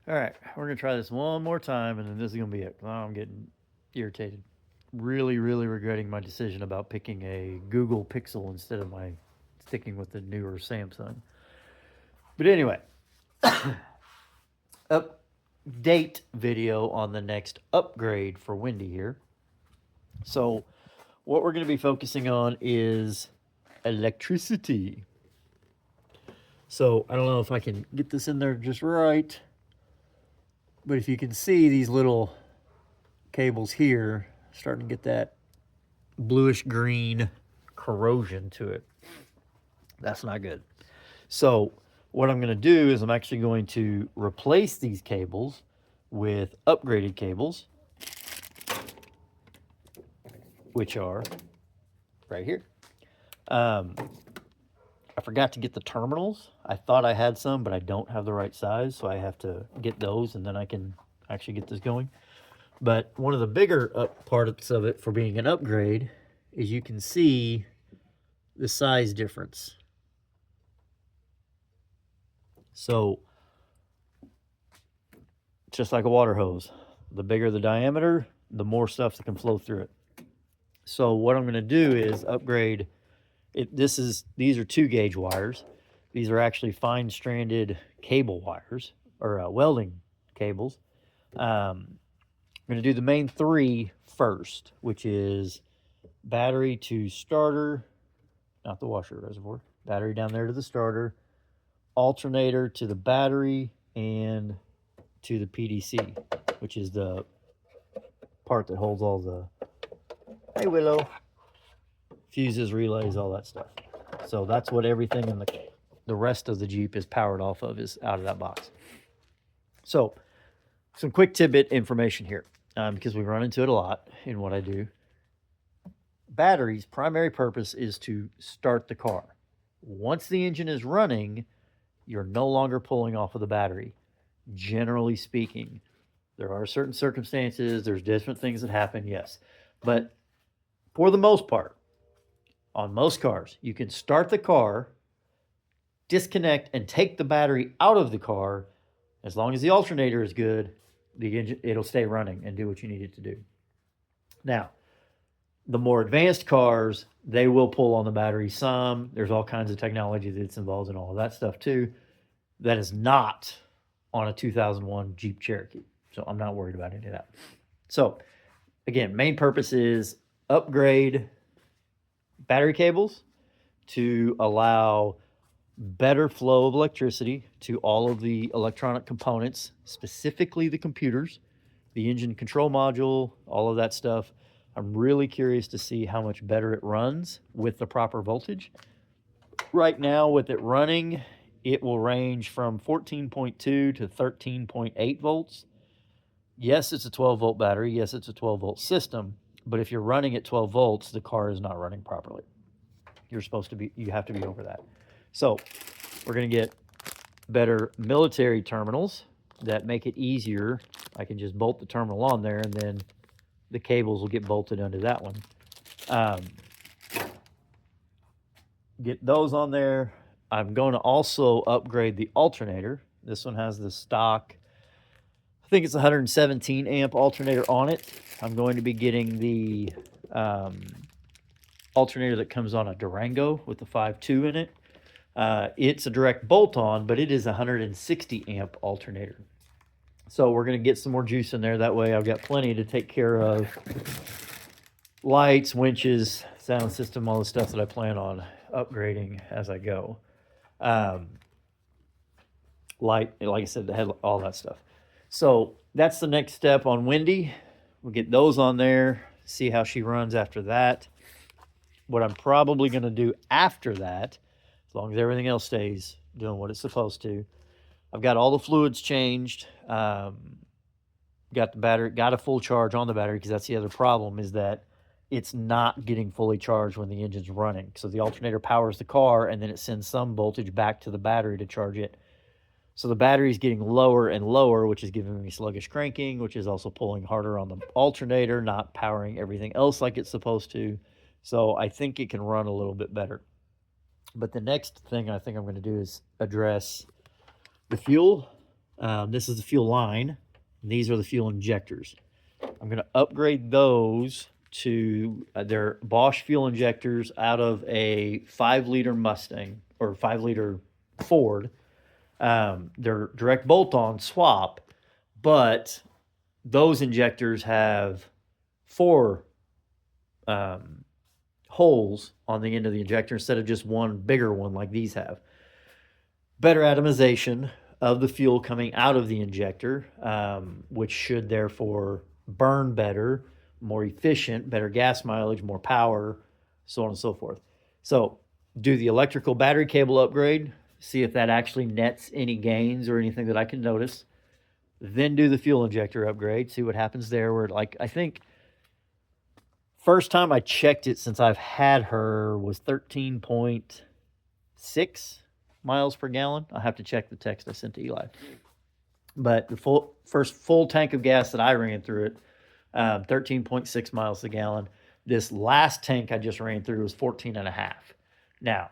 All right, we're gonna try this one more time, and then this is gonna be it. I'm getting irritated. Really, really regretting my decision about picking a Google Pixel instead of my sticking with the newer Samsung. But anyway, update video on the next upgrade for Windy here. So, what we're going to be focusing on is electricity. So, I don't know if I can get this in there just right, but if you can see these little cables here starting to get that bluish green corrosion to it. That's not good. So, what I'm going to do is I'm actually going to replace these cables with upgraded cables, which are right here. I forgot to get the terminals. I thought I had some, but I don't have the right size, so I have to get those, and then I can actually get this going. But one of the bigger parts of it for being an upgrade is you can see the size difference. So, just like a water hose, the bigger the diameter, the more stuff that can flow through it. So what I'm going to do is upgrade it. These are 2-gauge wires. These are actually fine stranded cable wires, or welding cables. I'm going to do the main 3 first, which is battery to starter, not the washer reservoir, battery down there to the starter, alternator to the battery, and to the PDC, which is the part that holds all the, hey Willow, fuses, relays, all that stuff. So that's what everything in the rest of the Jeep is powered off of, is out of that box. So some quick tidbit information here, because we run into it a lot in what I do. Batteries' primary purpose is to start the car. Once the engine is running, you're no longer pulling off of the battery. Generally speaking, there are certain circumstances, there's different things that happen, yes. But for the most part, on most cars, you can start the car, disconnect, and take the battery out of the car. As long as the alternator is good, the engine, it'll stay running and do what you need it to do. Now, the more advanced cars, they will pull on the battery some. There's all kinds of technology that's involved in all of that stuff too. That is not on a 2001 Jeep Cherokee. So I'm not worried about any of that. So again, main purpose is upgrade battery cables to allow better flow of electricity to all of the electronic components, specifically the computers, the engine control module, all of that stuff. I'm really curious to see how much better it runs with the proper voltage. Right now, with it running, it will range from 14.2 to 13.8 volts. Yes, it's a 12-volt battery. Yes, it's a 12-volt system. But if you're running at 12 volts, the car is not running properly. You have to be over that. So we're going to get better military terminals that make it easier. I can just bolt the terminal on there, and then the cables will get bolted under that one. Get those on there. I'm going to also upgrade the alternator. This one has the stock, I think it's 117 amp alternator on it. I'm going to be getting the alternator that comes on a Durango with the 5.2 in it. It's a direct bolt-on, but it is a 160 amp alternator. So we're going to get some more juice in there. That way I've got plenty to take care of lights, winches, sound system, all the stuff that I plan on upgrading as I go. Light, like I said, the head, all that stuff. So that's the next step on Windy. We'll get those on there, see how she runs after that. What I'm probably going to do after that, as long as everything else stays doing what it's supposed to, I've got all the fluids changed. Got the battery, got a full charge on the battery, because that's the other problem, is that it's not getting fully charged when the engine's running. So the alternator powers the car, and then it sends some voltage back to the battery to charge it. So the battery is getting lower and lower, which is giving me sluggish cranking, which is also pulling harder on the alternator, not powering everything else like it's supposed to. So I think it can run a little bit better. But the next thing I think I'm going to do is address the fuel. This is the fuel line. And these are the fuel injectors. I'm going to upgrade those to their Bosch fuel injectors out of a 5-liter Mustang or 5-liter Ford. They're direct bolt-on swap, but those injectors have 4 holes on the end of the injector instead of just one bigger one like these have. Better atomization of the fuel coming out of the injector, which should therefore burn better, more efficient, better gas mileage, more power, so on and so forth. So do the electrical battery cable upgrade, see if that actually nets any gains or anything that I can notice. Then do the fuel injector upgrade, see what happens there. Where, like, I think first time I checked it since I've had her was 13.6 miles per gallon. I have to check the text I sent to Eli. But the first full tank of gas that I ran through it, 13.6 miles a gallon. This last tank I just ran through was 14.5. Now,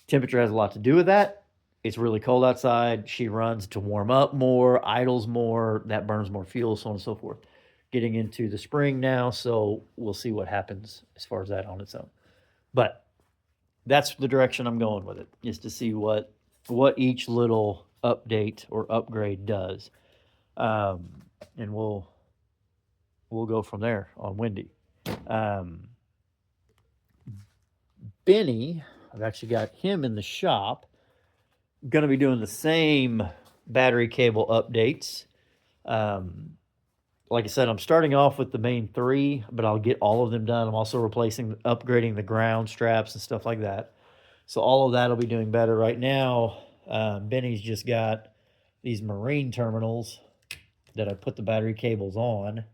temperature has a lot to do with that. It's really cold outside. She runs to warm up more, idles more. That burns more fuel, so on and so forth. Getting into the spring now, so we'll see what happens as far as that on its own. But that's the direction I'm going with it, is to see what each little update or upgrade does. And we'll go from there on Wendy. Benny, I've actually got him in the shop. Going to be doing the same battery cable updates. Like I said, I'm starting off with the main 3, but I'll get all of them done. I'm also upgrading the ground straps and stuff like that. So all of that will be doing better. Right now, Benny's just got these marine terminals that I put the battery cables on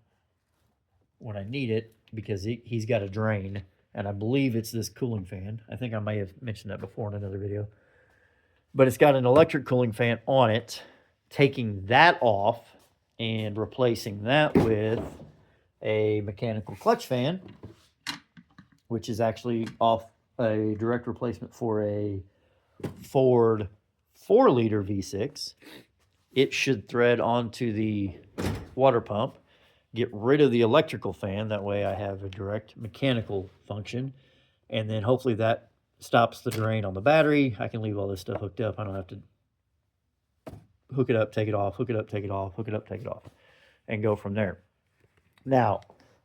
when I need it, because he's got a drain, and I believe it's this cooling fan. I think I may have mentioned that before in another video. But it's got an electric cooling fan on it. Taking that off and replacing that with a mechanical clutch fan, which is actually off a direct replacement for a Ford 4-liter V6. It should thread onto the water pump, get rid of the electrical fan. That way I have a direct mechanical function. And then hopefully that stops the drain on the battery. I can leave all this stuff hooked up. I don't have to hook it up, take it off, hook it up, take it off, hook it up, take it off, and go from there. Now,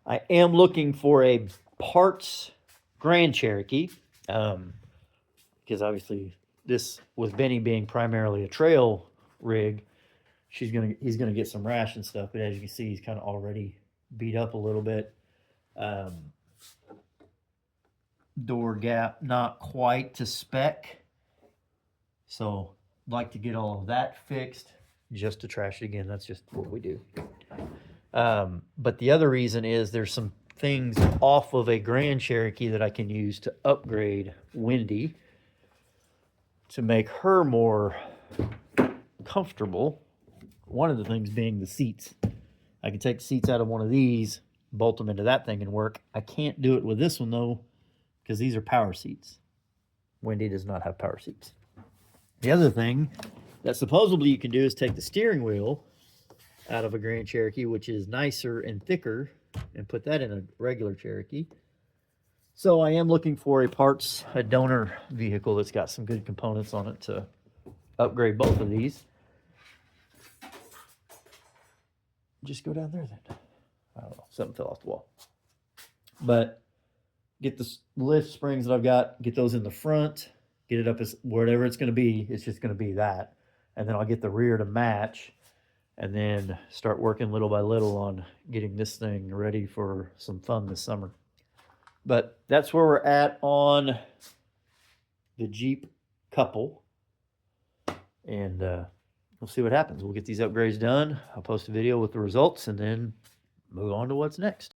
I am looking for a parts Grand Cherokee, because obviously this, with Benny being primarily a trail rig, he's gonna get some rash and stuff. But as you can see, he's kind of already beat up a little bit. Door gap not quite to spec, so I'd like to get all of that fixed just to trash it again. That's just what we do. But the other reason is there's some things off of a Grand Cherokee that I can use to upgrade Wendy to make her more comfortable. One of the things being the seats. I can take the seats out of one of these, bolt them into that thing, and work. I can't do it with this one though, because these are power seats. Wendy does not have power seats. The other thing that supposedly you can do is take the steering wheel out of a Grand Cherokee, which is nicer and thicker, and put that in a regular Cherokee. So I am looking for a donor vehicle that's got some good components on it to upgrade both of these. Just go down there then. I don't know, something fell off the wall. But get the lift springs that I've got, get those in the front, get it up as whatever it's going to be. It's just going to be that. And then I'll get the rear to match, and then start working little by little on getting this thing ready for some fun this summer. But that's where we're at on the Jeep couple. And we'll see what happens. We'll get these upgrades done. I'll post a video with the results and then move on to what's next.